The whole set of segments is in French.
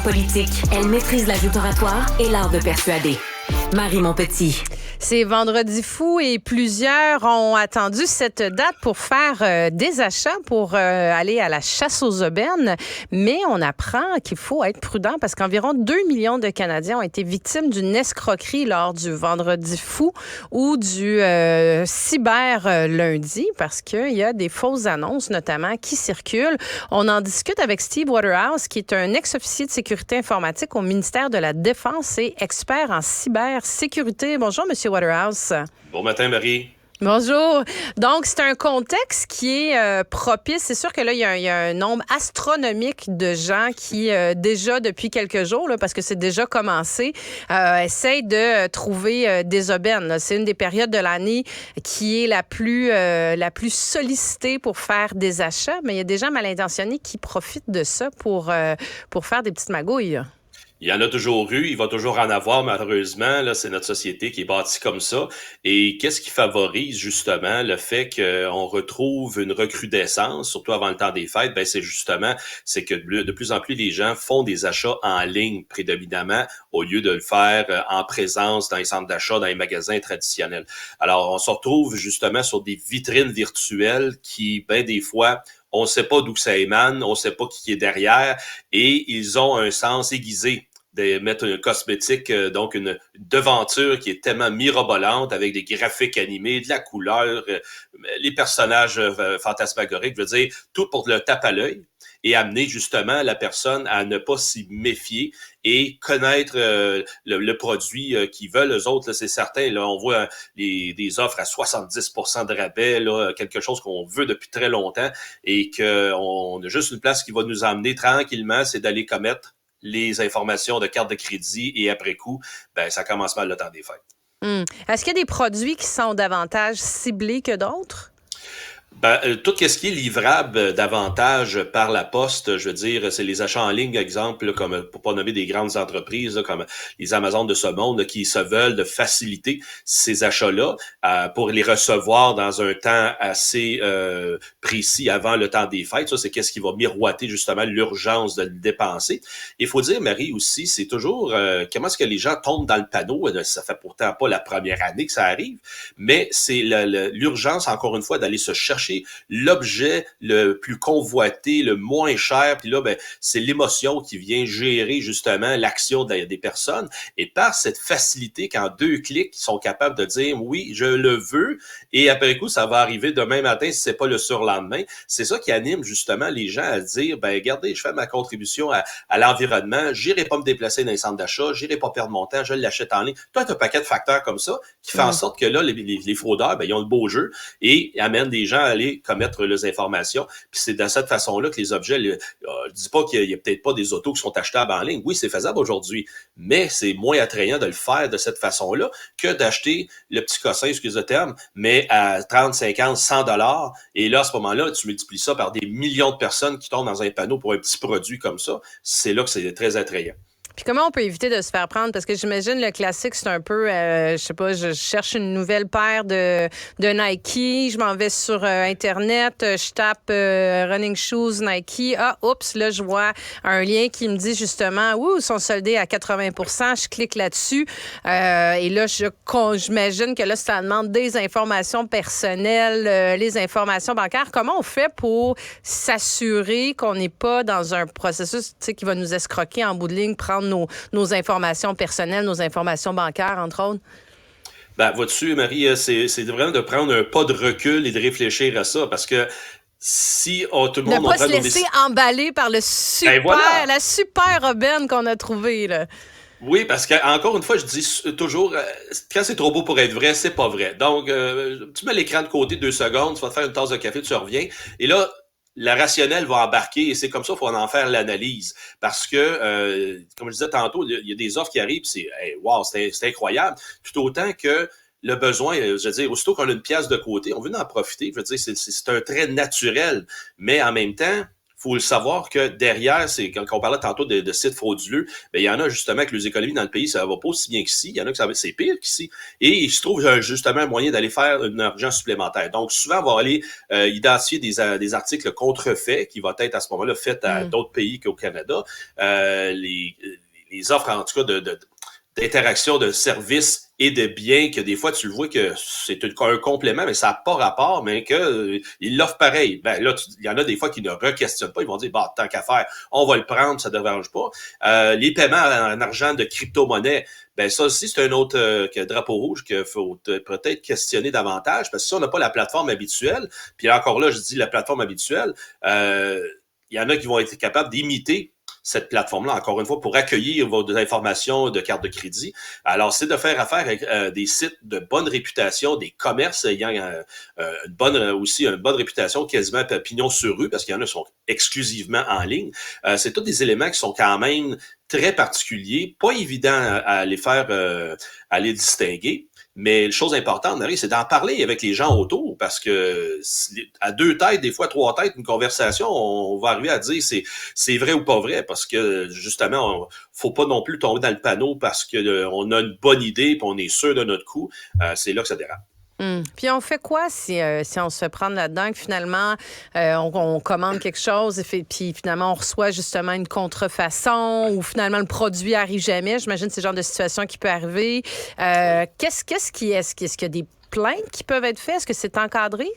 politique, elle maîtrise la joute oratoire et l'art de persuader. Marie Montpetit. C'est vendredi fou et plusieurs ont attendu cette date pour faire des achats, pour aller à la chasse aux aubaines. Mais on apprend qu'il faut être prudent parce qu'environ 2 millions de Canadiens ont été victimes d'une escroquerie lors du vendredi fou ou du cyber lundi parce qu'il y a des fausses annonces notamment qui circulent. On en discute avec Steve Waterhouse qui est un ex-officier de sécurité informatique au ministère de la Défense et expert en cybersécurité. Bonjour, Monsieur Waterhouse. Bon matin, Marie. Bonjour. Donc, c'est un contexte qui est propice. C'est sûr que là, il y a un nombre astronomique de gens qui, déjà depuis quelques jours, là, parce que c'est déjà commencé, essayent de trouver des aubaines. Là. C'est une des périodes de l'année qui est la plus sollicitée pour faire des achats, mais il y a des gens mal intentionnés qui profitent de ça pour faire des petites magouilles. Il y en a toujours eu, il va toujours en avoir malheureusement. Là, c'est notre société qui est bâtie comme ça. Et qu'est-ce qui favorise justement le fait qu'on retrouve une recrudescence, surtout avant le temps des fêtes? Ben c'est que de plus en plus les gens font des achats en ligne prédominamment au lieu de le faire en présence dans les centres d'achat, dans les magasins traditionnels. Alors, on se retrouve justement sur des vitrines virtuelles qui, ben des fois, on ne sait pas d'où ça émane, on ne sait pas qui est derrière, et ils ont un sens aiguisé de mettre un cosmétique, donc une devanture qui est tellement mirobolante avec des graphiques animés, de la couleur, les personnages fantasmagoriques, je veux dire, tout pour le tape à l'œil et amener justement la personne à ne pas s'y méfier et connaître le produit qu'ils veulent. Eux autres, là, c'est certain, là, on voit des offres à 70% de rabais, là, quelque chose qu'on veut depuis très longtemps et qu'on a juste une place qui va nous emmener tranquillement, c'est d'aller commettre les informations de carte de crédit et après coup, ben ça commence mal le temps des fêtes. Est-ce qu'il y a des produits qui sont davantage ciblés que d'autres? Tout ce qui est livrable davantage par la poste, je veux dire, c'est les achats en ligne, exemple, là, comme pour pas nommer des grandes entreprises là, comme les Amazon de ce monde, là, qui se veulent de faciliter ces achats-là pour les recevoir dans un temps assez précis avant le temps des fêtes. Ça, c'est qu'est-ce qui va miroiter justement l'urgence de le dépenser. Il faut dire, Marie, aussi, c'est toujours comment est-ce que les gens tombent dans le panneau. Ça fait pourtant pas la première année que ça arrive, mais c'est l'urgence, encore une fois, d'aller se chercher l'objet le plus convoité, le moins cher, puis là, ben, c'est l'émotion qui vient gérer justement l'action des personnes. Et par cette facilité qu'en 2 clics, ils sont capables de dire oui, je le veux, et après coup, ça va arriver demain matin si c'est pas le surlendemain. C'est ça qui anime justement les gens à dire ben regardez, je fais ma contribution à l'environnement, j'irai pas me déplacer dans les centres d'achat, j'irai pas perdre mon temps, je l'achète en ligne. Toi, tu as un paquet de facteurs comme ça qui fait en sorte que là, les fraudeurs, ben, ils ont le beau jeu et amènent des gens à aller commettre les informations. Puis c'est de cette façon-là que les objets, je dis pas qu'il y a peut-être pas des autos qui sont achetables en ligne. Oui, c'est faisable aujourd'hui, mais c'est moins attrayant de le faire de cette façon-là que d'acheter le petit cossin, excuse le terme, mais à 30, 50, 100 $. Et là, à ce moment-là, tu multiplies ça par des millions de personnes qui tombent dans un panneau pour un petit produit comme ça. C'est là que c'est très attrayant. Puis comment on peut éviter de se faire prendre? Parce que j'imagine le classique, c'est un peu, je sais pas, je cherche une nouvelle paire de Nike, je m'en vais sur Internet, je tape running shoes Nike. Ah, oups, là, je vois un lien qui me dit justement, ils sont soldés à 80%. Je clique là-dessus. Et là, j'imagine que là, ça demande des informations personnelles, les informations bancaires. Comment on fait pour s'assurer qu'on n'est pas dans un processus qui va nous escroquer en bout de ligne, prendre nos informations personnelles, nos informations bancaires, entre autres? Vois-tu, Marie, c'est vraiment de prendre un pas de recul et de réfléchir à ça, parce que si tout le monde... Ne pas se laisser emballer par la super aubaine qu'on a trouvée, là. Oui, parce que encore une fois, je dis toujours, quand c'est trop beau pour être vrai, c'est pas vrai. Donc, tu mets l'écran de côté 2 secondes, tu vas te faire une tasse de café, tu reviens, et là, la rationnelle va embarquer et c'est comme ça qu'il faut en faire l'analyse. Parce que, comme je disais tantôt, il y a des offres qui arrivent, c'est c'est incroyable. Tout autant que le besoin, je veux dire, aussitôt qu'on a une pièce de côté, on veut en profiter. Je veux dire, c'est un trait naturel. Mais en même temps, faut le savoir que derrière, c'est quand on parlait tantôt de sites frauduleux, ben, il y en a justement que les économies dans le pays, ça va pas aussi bien qu'ici. Il y en a que c'est pire qu'ici. Et il se trouve justement un moyen d'aller faire un argent supplémentaire. Donc, souvent, on va aller identifier des articles contrefaits qui vont être à ce moment-là faits à d'autres pays qu'au Canada. Les offres, en tout cas, d'interaction de services et de biens que des fois, tu le vois que c'est un complément, mais ça n'a pas rapport, mais ils l'offrent pareil. Ben là, il y en a des fois qui ne re-questionnent pas. Ils vont dire, bah, tant qu'à faire, on va le prendre, ça ne dérange pas. Les paiements en argent de crypto-monnaie, ben ça aussi, c'est un autre drapeau rouge qu'il faut peut-être questionner davantage, parce que si on n'a pas la plateforme habituelle, puis encore là, je dis la plateforme habituelle, il y en a qui vont être capables d'imiter cette plateforme-là, encore une fois, pour accueillir vos informations de carte de crédit. Alors, c'est de faire affaire avec des sites de bonne réputation, des commerces ayant une bonne réputation, quasiment pignon sur rue, parce qu'il y en a qui sont exclusivement en ligne. C'est tous des éléments qui sont quand même très particuliers, pas évidents à les faire, à les distinguer. Mais la chose importante, Marie, c'est d'en parler avec les gens autour, parce que à 2 têtes, des fois 3 têtes, une conversation, on va arriver à dire c'est vrai ou pas vrai, parce que justement, faut pas non plus tomber dans le panneau parce que on a une bonne idée, puis on est sûr de notre coup. C'est là que ça dérape. Puis on fait quoi si on se fait prendre là-dedans, que finalement, on commande quelque chose, puis finalement, on reçoit justement une contrefaçon, ou finalement, le produit arrive jamais. J'imagine que c'est le genre de situation qui peut arriver. Est-ce qu'il y a des plaintes qui peuvent être faites? Est-ce que c'est encadré?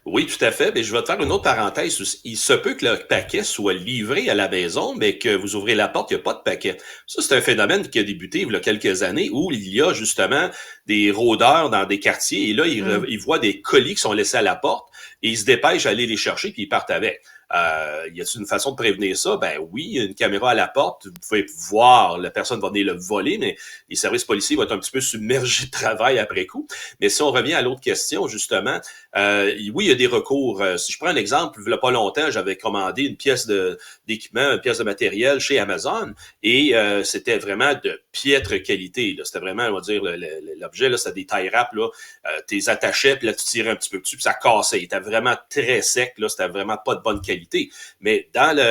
Oui, tout à fait. Mais je vais te faire une autre parenthèse. Il se peut que le paquet soit livré à la maison, mais que vous ouvrez la porte, il n'y a pas de paquet. Ça, c'est un phénomène qui a débuté il y a quelques années où il y a justement des rôdeurs dans des quartiers et là, ils voient des colis qui sont laissés à la porte et ils se dépêchent à aller les chercher puis ils partent avec. Y a-t-il une façon de prévenir ça? Ben oui, il y a une caméra à la porte, vous pouvez voir, la personne va venir le voler, mais les services policiers vont être un petit peu submergés de travail après coup. Mais si on revient à l'autre question, justement, oui, il y a des recours. Si je prends un exemple, il n'y a pas longtemps, j'avais commandé une pièce d'équipement, une pièce de matériel chez Amazon et c'était vraiment de piètre qualité. Là. C'était vraiment, on va dire, l'objet, là, c'était des tie wraps, là, t'es attachais, puis là, tu tirais un petit peu dessus, puis ça cassait. Il était vraiment très sec, là, c'était vraiment pas de bonne qualité. Mais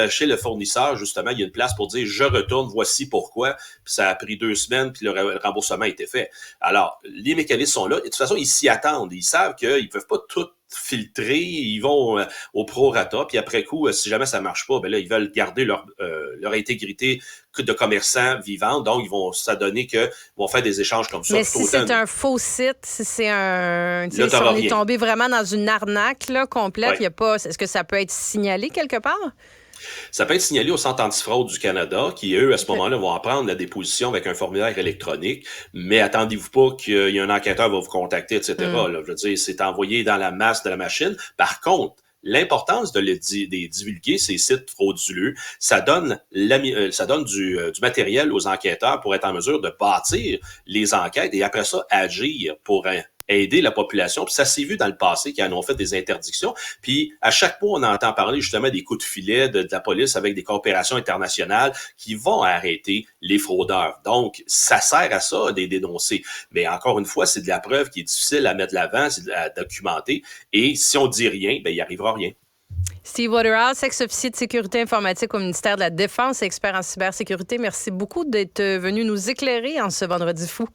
chez le fournisseur, justement, il y a une place pour dire « je retourne, voici pourquoi ». Puis ça a pris 2 semaines, puis le remboursement a été fait. Alors, les mécanismes sont là. Et de toute façon, ils s'y attendent. Ils savent qu'ils ne peuvent pas tout filtrer. Ils vont au prorata. Puis après coup, si jamais ça marche pas, ben là, ils veulent garder leur intégrité de commerçants vivants. Donc, ils vont s'adonner qu'ils vont faire des échanges comme ça. Mais si c'est un faux site, si c'est si on est tombé vraiment dans une arnaque là, complète, il y a pas. Est-ce que ça peut être signalé quelque part? Ça peut être signalé au Centre antifraude du Canada, qui, eux, à ce moment-là, vont en prendre la déposition avec un formulaire électronique. Mais attendez-vous pas qu'il y ait un enquêteur qui va vous contacter, etc. Là, je veux dire, c'est envoyé dans la masse de la machine. Par contre, l'importance de divulguer ces sites frauduleux, ça donne du matériel aux enquêteurs pour être en mesure de bâtir les enquêtes et après ça, agir pour aider la population. Puis ça s'est vu dans le passé qu'ils en ont fait des interdictions. Puis à chaque fois, on entend parler justement des coups de filet de la police avec des coopérations internationales qui vont arrêter les fraudeurs. Donc, ça sert à ça, de les dénoncer. Mais encore une fois, c'est de la preuve qui est difficile à mettre de l'avant, c'est à documenter. Et si on dit rien, ben il n'y arrivera rien. Steve Waterhouse, ex-officier de sécurité informatique au ministère de la Défense, expert en cybersécurité. Merci beaucoup d'être venu nous éclairer en ce vendredi fou.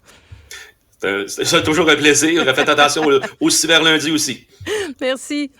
C'est toujours un plaisir. Faites attention au cyberlundi aussi. Merci.